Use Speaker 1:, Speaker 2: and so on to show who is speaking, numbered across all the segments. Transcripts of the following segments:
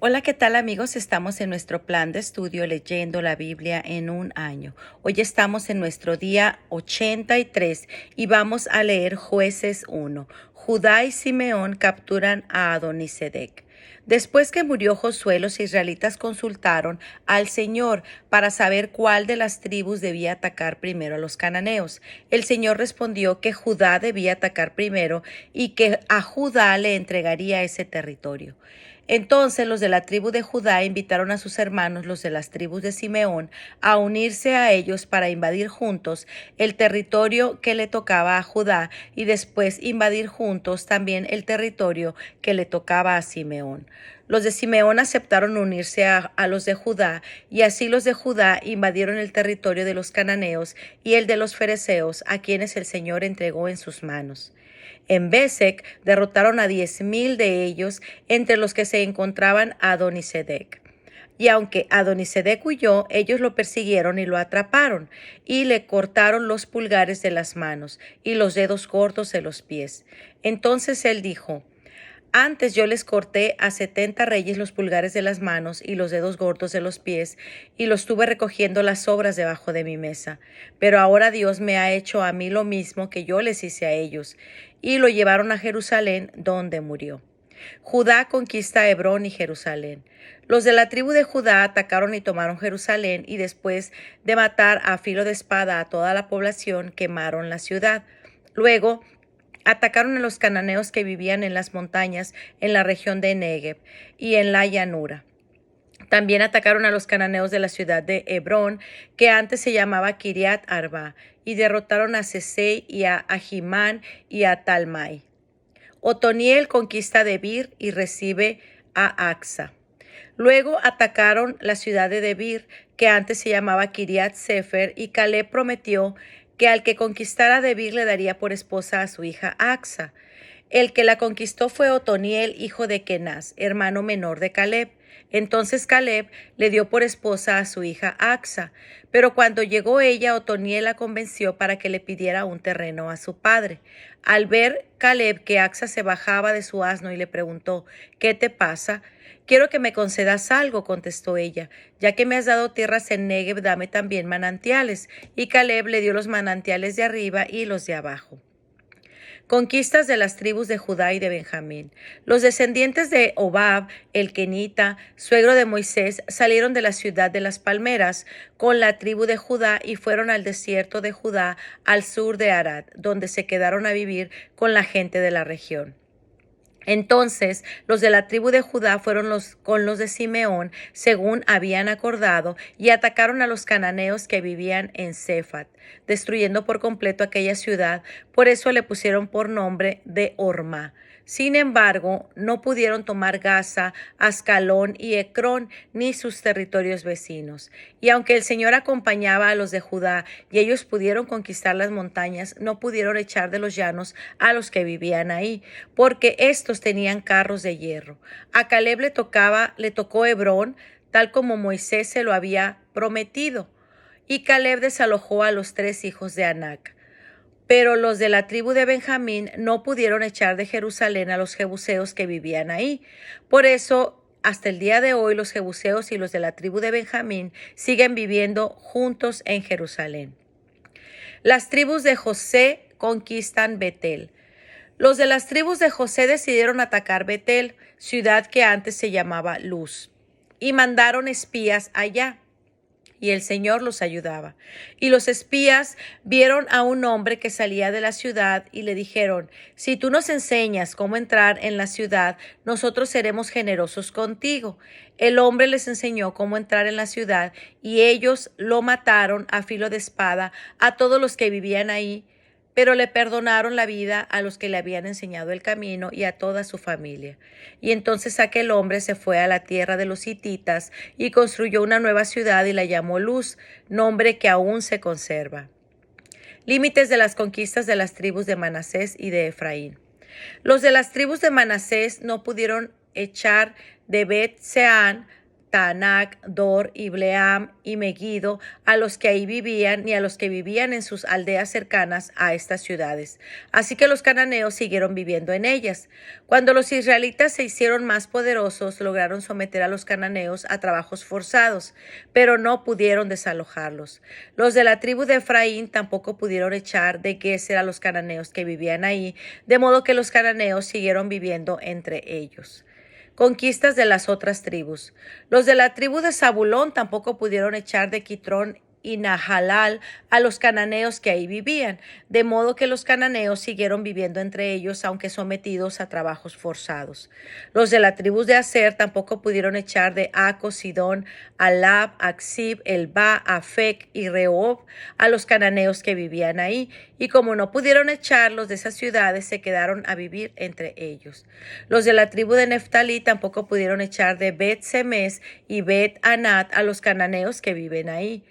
Speaker 1: Hola, ¿qué tal amigos? Estamos en nuestro plan de estudio leyendo la Biblia en un año. Hoy estamos en nuestro día 83 y vamos a leer Jueces 1. Judá y Simeón capturan a Adonisedec. Después que murió Josué, los israelitas consultaron al Señor para saber cuál de las tribus debía atacar primero a los cananeos. El Señor respondió que Judá debía atacar primero y que a Judá le entregaría ese territorio. Entonces los de la tribu de Judá invitaron a sus hermanos, los de las tribus de Simeón, a unirse a ellos para invadir juntos el territorio que le tocaba a Judá y después invadir juntos también el territorio que le tocaba a Simeón. Los de Simeón aceptaron unirse a los de Judá, y así los de Judá invadieron el territorio de los cananeos y el de los fereceos, a quienes el Señor entregó en sus manos. En Besek derrotaron a 10,000 de ellos, entre los que se encontraban Adonisedec. Y aunque Adonisedec huyó, ellos lo persiguieron y lo atraparon, y le cortaron los pulgares de las manos y los dedos cortos de los pies. Entonces él dijo: antes yo les corté a 70 reyes los pulgares de las manos y los dedos gordos de los pies, y los tuve recogiendo las sobras debajo de mi mesa. Pero ahora Dios me ha hecho a mí lo mismo que yo les hice a ellos, y lo llevaron a Jerusalén, donde murió. Judá conquista Hebrón y Jerusalén. Los de la tribu de Judá atacaron y tomaron Jerusalén, y después de matar a filo de espada a toda la población, quemaron la ciudad. Luego atacaron a los cananeos que vivían en las montañas, en la región de Negev y en la llanura. También atacaron a los cananeos de la ciudad de Hebrón, que antes se llamaba Kiriat Arba, y derrotaron a Sesei y a Ahimán y a Talmai. Otoniel conquista Debir y recibe a Axa. Luego atacaron la ciudad de Debir, que antes se llamaba Kiriat Sefer, y Caleb prometió que al que conquistara Debir le daría por esposa a su hija Axa. El que la conquistó fue Otoniel, hijo de Kenaz, hermano menor de Caleb. Entonces Caleb le dio por esposa a su hija Axa, pero cuando llegó ella, Otoniel la convenció para que le pidiera un terreno a su padre. Al ver Caleb que Axa se bajaba de su asno y le preguntó: ¿qué te pasa? Quiero que me concedas algo, contestó ella. Ya que me has dado tierras en Negev, dame también manantiales. Y Caleb le dio los manantiales de arriba y los de abajo. Conquistas de las tribus de Judá y de Benjamín. Los descendientes de Hobab, el kenita, suegro de Moisés, salieron de la ciudad de las palmeras con la tribu de Judá y fueron al desierto de Judá, al sur de Arad, donde se quedaron a vivir con la gente de la región. Entonces los de la tribu de Judá fueron con los de Simeón, según habían acordado, y atacaron a los cananeos que vivían en Cefat, destruyendo por completo aquella ciudad. Por eso le pusieron por nombre de Orma. Sin embargo, no pudieron tomar Gaza, Ascalón y Ecrón, ni sus territorios vecinos. Y aunque el Señor acompañaba a los de Judá y ellos pudieron conquistar las montañas, no pudieron echar de los llanos a los que vivían ahí, porque estos tenían carros de hierro. A Caleb le tocó Hebrón, tal como Moisés se lo había prometido. Y Caleb desalojó a los 3 hijos de Anac. Pero los de la tribu de Benjamín no pudieron echar de Jerusalén a los jebuseos que vivían ahí. Por eso, hasta el día de hoy, los jebuseos y los de la tribu de Benjamín siguen viviendo juntos en Jerusalén. Las tribus de José conquistan Betel. Los de las tribus de José decidieron atacar Betel, ciudad que antes se llamaba Luz, y mandaron espías allá. Y el Señor los ayudaba. Y los espías vieron a un hombre que salía de la ciudad y le dijeron: si tú nos enseñas cómo entrar en la ciudad, nosotros seremos generosos contigo. El hombre les enseñó cómo entrar en la ciudad, y ellos lo mataron a filo de espada a todos los que vivían ahí, pero le perdonaron la vida a los que le habían enseñado el camino y a toda su familia. Y entonces aquel hombre se fue a la tierra de los hititas y construyó una nueva ciudad y la llamó Luz, nombre que aún se conserva. Límites de las conquistas de las tribus de Manasés y de Efraín. Los de las tribus de Manasés no pudieron echar de Bet-Seán Taanac, Dor, Ibleam y Megiddo, a los que ahí vivían, ni a los que vivían en sus aldeas cercanas a estas ciudades. Así que los cananeos siguieron viviendo en ellas. Cuando los israelitas se hicieron más poderosos, lograron someter a los cananeos a trabajos forzados, pero no pudieron desalojarlos. Los de la tribu de Efraín tampoco pudieron echar de Geser a los cananeos que vivían ahí, de modo que los cananeos siguieron viviendo entre ellos. Conquistas de las otras tribus. Los de la tribu de Zabulón tampoco pudieron echar de Quitrón y Nahalal a los cananeos que ahí vivían, de modo que los cananeos siguieron viviendo entre ellos, aunque sometidos a trabajos forzados. Los de la tribu de Aser tampoco pudieron echar de Aco, Sidón, Alab, Aksib, Elba, Afec y Rehob a los cananeos que vivían ahí, y como no pudieron echarlos de esas ciudades, se quedaron a vivir entre ellos. Los de la tribu de Neftalí tampoco pudieron echar de Bet-Semes y Bet-Anat a los cananeos que viven ahí,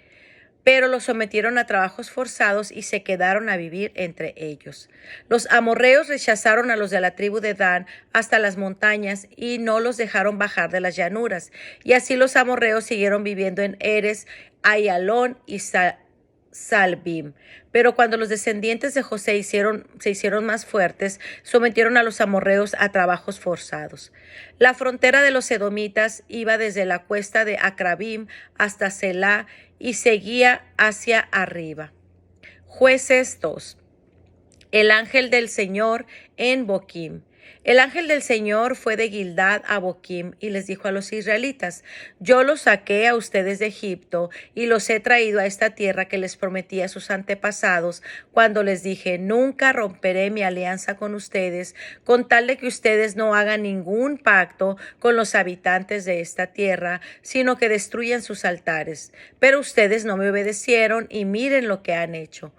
Speaker 1: pero los sometieron a trabajos forzados y se quedaron a vivir entre ellos. Los amorreos rechazaron a los de la tribu de Dan hasta las montañas y no los dejaron bajar de las llanuras, y así los amorreos siguieron viviendo en Eres, Ayalón y Salbim. Pero cuando los descendientes de José se hicieron más fuertes, sometieron a los amorreos a trabajos forzados. La frontera de los edomitas iba desde la cuesta de Acrabim hasta Selá y seguía hacia arriba. Jueces 2. El ángel del Señor en Boquim. El ángel del Señor fue de Gildad a Boquim y les dijo a los israelitas: yo los saqué a ustedes de Egipto y los he traído a esta tierra que les prometí a sus antepasados cuando les dije: nunca romperé mi alianza con ustedes, con tal de que ustedes no hagan ningún pacto con los habitantes de esta tierra, sino que destruyan sus altares. Pero ustedes no me obedecieron y miren lo que han hecho.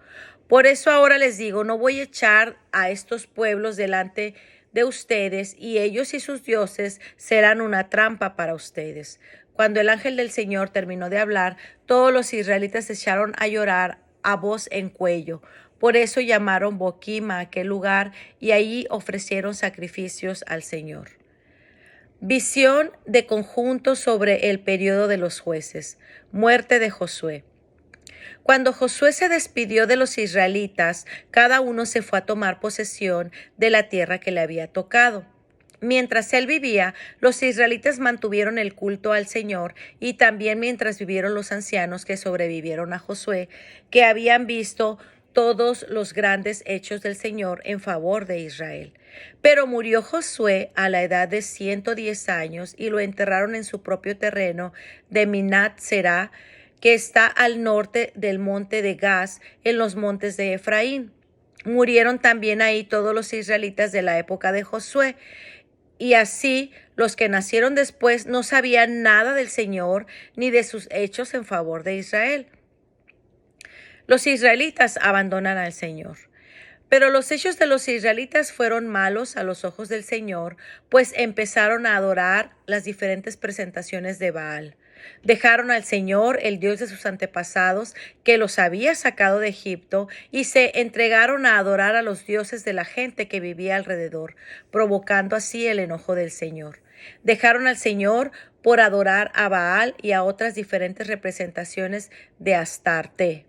Speaker 1: Por eso ahora les digo: no voy a echar a estos pueblos delante de ustedes, y ellos y sus dioses serán una trampa para ustedes. Cuando el ángel del Señor terminó de hablar, todos los israelitas se echaron a llorar a voz en cuello. Por eso llamaron Boquim a aquel lugar, y allí ofrecieron sacrificios al Señor. Visión de conjunto sobre el periodo de los jueces. Muerte de Josué. Cuando Josué se despidió de los israelitas, cada uno se fue a tomar posesión de la tierra que le había tocado. Mientras él vivía, los israelitas mantuvieron el culto al Señor, y también mientras vivieron los ancianos que sobrevivieron a Josué, que habían visto todos los grandes hechos del Señor en favor de Israel. Pero murió Josué a la edad de 110 años y lo enterraron en su propio terreno de Minat Será, que está al norte del monte de Gaz, en los montes de Efraín. Murieron también ahí todos los israelitas de la época de Josué, y así los que nacieron después no sabían nada del Señor ni de sus hechos en favor de Israel. Los israelitas abandonan al Señor. Pero los hechos de los israelitas fueron malos a los ojos del Señor, pues empezaron a adorar las diferentes presentaciones de Baal. Dejaron al Señor, el Dios de sus antepasados, que los había sacado de Egipto, y se entregaron a adorar a los dioses de la gente que vivía alrededor, provocando así el enojo del Señor. Dejaron al Señor por adorar a Baal y a otras diferentes representaciones de Astarte.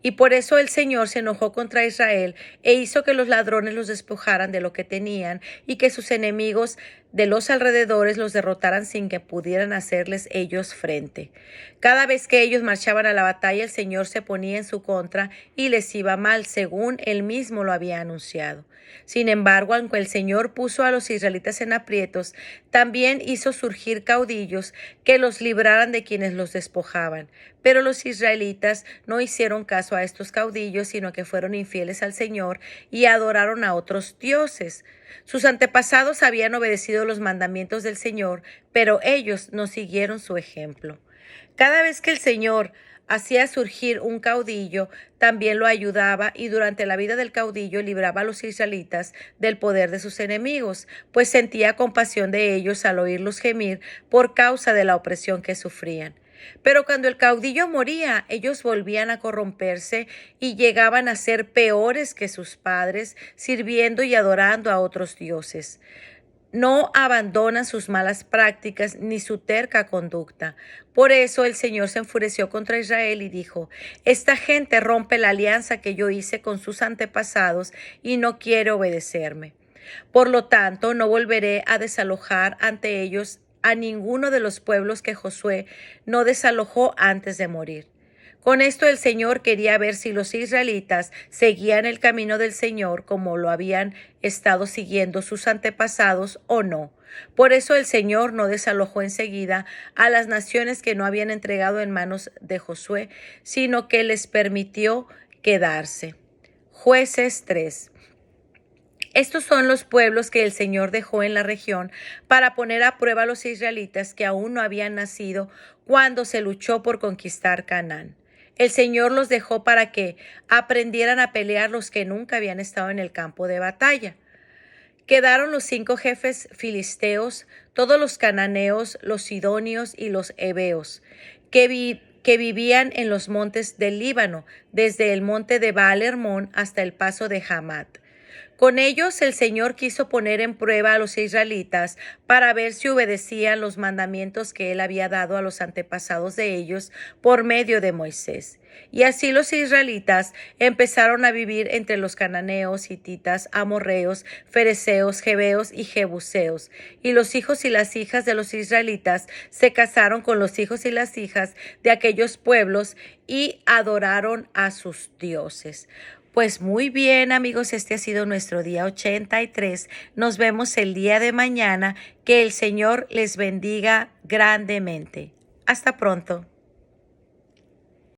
Speaker 1: Y por eso el Señor se enojó contra Israel e hizo que los ladrones los despojaran de lo que tenían, y que sus enemigos de los alrededores los derrotaran sin que pudieran hacerles ellos frente. Cada vez que ellos marchaban a la batalla, el Señor se ponía en su contra y les iba mal, según él mismo lo había anunciado. Sin embargo, aunque el Señor puso a los israelitas en aprietos, también hizo surgir caudillos que los libraran de quienes los despojaban. Pero los israelitas no hicieron caso a estos caudillos, sino que fueron infieles al Señor y adoraron a otros dioses. Sus antepasados habían obedecido los mandamientos del Señor, pero ellos no siguieron su ejemplo. Cada vez que el Señor hacía surgir un caudillo, también lo ayudaba, y durante la vida del caudillo libraba a los israelitas del poder de sus enemigos, pues sentía compasión de ellos al oírlos gemir por causa de la opresión que sufrían. Pero cuando el caudillo moría, ellos volvían a corromperse y llegaban a ser peores que sus padres, sirviendo y adorando a otros dioses. no abandonan sus malas prácticas ni su terca conducta. Por eso el Señor se enfureció contra Israel y dijo: esta gente rompe la alianza que yo hice con sus antepasados y no quiere obedecerme. Por lo tanto, no volveré a desalojar ante ellos a ninguno de los pueblos que Josué no desalojó antes de morir. Con esto el Señor quería ver si los israelitas seguían el camino del Señor como lo habían estado siguiendo sus antepasados o no. Por eso el Señor no desalojó enseguida a las naciones que no habían entregado en manos de Josué, sino que les permitió quedarse. Jueces 3. Estos son los pueblos que el Señor dejó en la región para poner a prueba a los israelitas que aún no habían nacido cuando se luchó por conquistar Canaán. El Señor los dejó para que aprendieran a pelear los que nunca habían estado en el campo de batalla. Quedaron los 5 jefes filisteos, todos los cananeos, los sidonios y los heveos, que vivían en los montes del Líbano, desde el monte de Baal-Hermón hasta el paso de Hamat. Con ellos el Señor quiso poner en prueba a los israelitas para ver si obedecían los mandamientos que Él había dado a los antepasados de ellos por medio de Moisés. Y así los israelitas empezaron a vivir entre los cananeos, hititas, amorreos, fereceos, jebeos y jebuseos. Y los hijos y las hijas de los israelitas se casaron con los hijos y las hijas de aquellos pueblos y adoraron a sus dioses. Pues muy bien, amigos, este ha sido nuestro día 83. Nos vemos el día de mañana. Que el Señor les bendiga grandemente. Hasta pronto.